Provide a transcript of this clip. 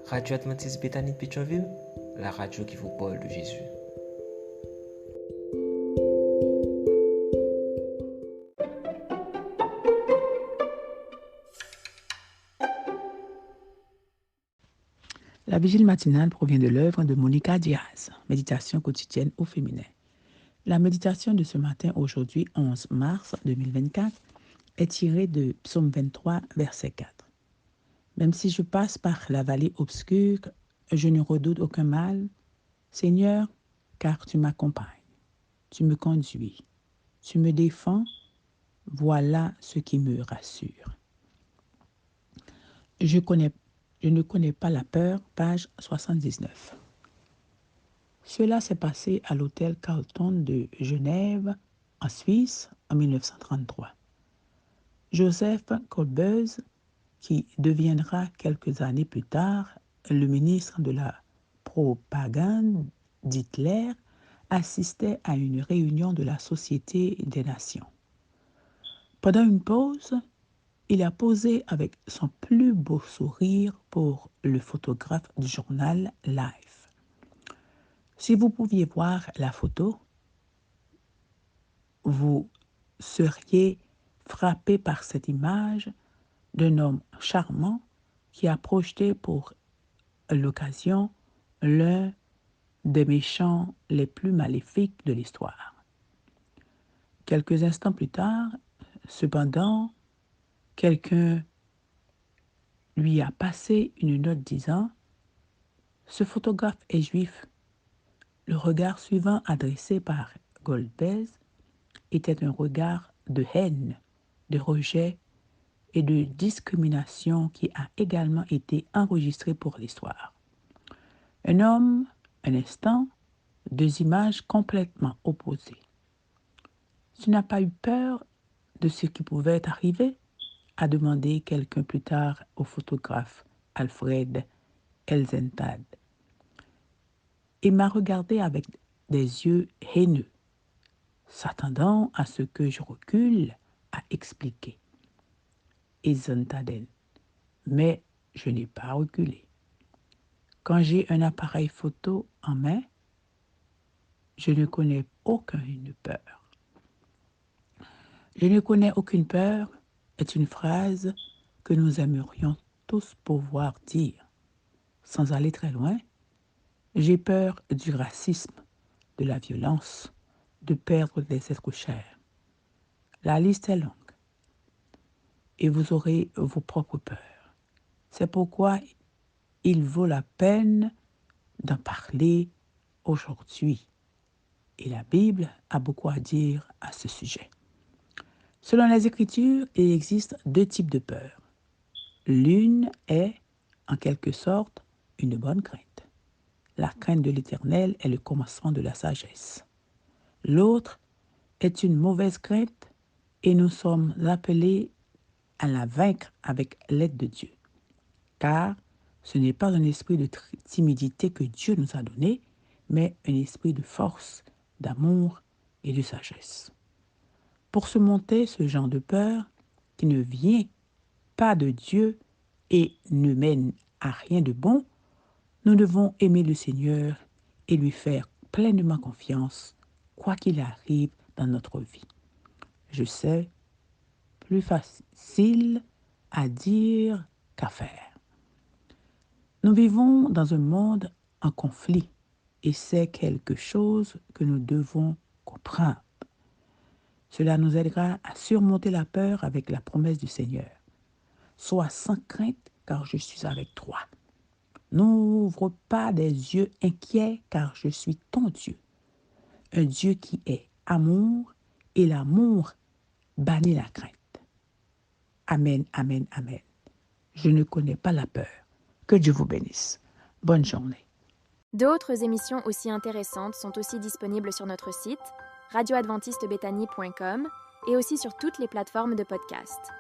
Radio Adventiste Bethany de Pétionville, la radio qui vous parle de Jésus. La vigile matinale provient de l'œuvre de Monica Diaz, Méditation quotidienne au féminin. La méditation de ce matin, aujourd'hui 11 mars 2024, est tirée de Psaume 23, verset 4. Même si je passe par la vallée obscure, je ne redoute aucun mal, Seigneur, car tu m'accompagnes, tu me conduis, tu me défends, voilà ce qui me rassure. Je ne connais pas la peur, page 79. Cela s'est passé à l'hôtel Carlton de Genève, en Suisse, en 1933. Joseph Goebbels, qui deviendra quelques années plus tard le ministre de la propagande d'Hitler, assistait à une réunion de la Société des Nations. Pendant une pause, il a posé avec son plus beau sourire pour le photographe du journal Life. Si vous pouviez voir la photo, vous seriez frappé par cette image d'un homme charmant qui a projeté pour l'occasion l'un des méchants les plus maléfiques de l'histoire. Quelques instants plus tard, cependant, quelqu'un lui a passé une note disant « Ce photographe est juif ». Le regard suivant adressé par Goebbels était un regard de haine, de rejet et de discrimination qui a également été enregistré pour l'histoire. Un homme, un instant, deux images complètement opposées. Tu n'as pas eu peur de ce qui pouvait arriver? A demandé quelqu'un plus tard au photographe Alfred Elzenstad. Il m'a regardé avec des yeux haineux, s'attendant à ce que je recule, a expliqué Eisenstaden. Mais je n'ai pas reculé. Quand j'ai un appareil photo en main, je ne connais aucune peur. Je ne connais aucune peur est une phrase que nous aimerions tous pouvoir dire. Sans aller très loin, j'ai peur du racisme, de la violence, de perdre des êtres chers. La liste est longue et vous aurez vos propres peurs. C'est pourquoi il vaut la peine d'en parler aujourd'hui. Et la Bible a beaucoup à dire à ce sujet. Selon les Écritures, il existe deux types de peurs. L'une est, en quelque sorte, une bonne crainte. La crainte de l'Éternel est le commencement de la sagesse. L'autre est une mauvaise crainte et nous sommes appelés à la vaincre avec l'aide de Dieu. Car ce n'est pas un esprit de timidité que Dieu nous a donné, mais un esprit de force, d'amour et de sagesse. Pour surmonter ce genre de peur qui ne vient pas de Dieu et ne mène à rien de bon, nous devons aimer le Seigneur et lui faire pleinement confiance, quoi qu'il arrive dans notre vie. Je sais, plus facile à dire qu'à faire. Nous vivons dans un monde en conflit et c'est quelque chose que nous devons comprendre. Cela nous aidera à surmonter la peur avec la promesse du Seigneur. Sois sans crainte, car je suis avec toi. N'ouvre pas des yeux inquiets, car je suis ton Dieu. Un Dieu qui est amour, et l'amour bannit la crainte. Amen, amen, amen. Je ne connais pas la peur. Que Dieu vous bénisse. Bonne journée. D'autres émissions aussi intéressantes sont aussi disponibles sur notre site radioadventistebethany.com et aussi sur toutes les plateformes de podcast.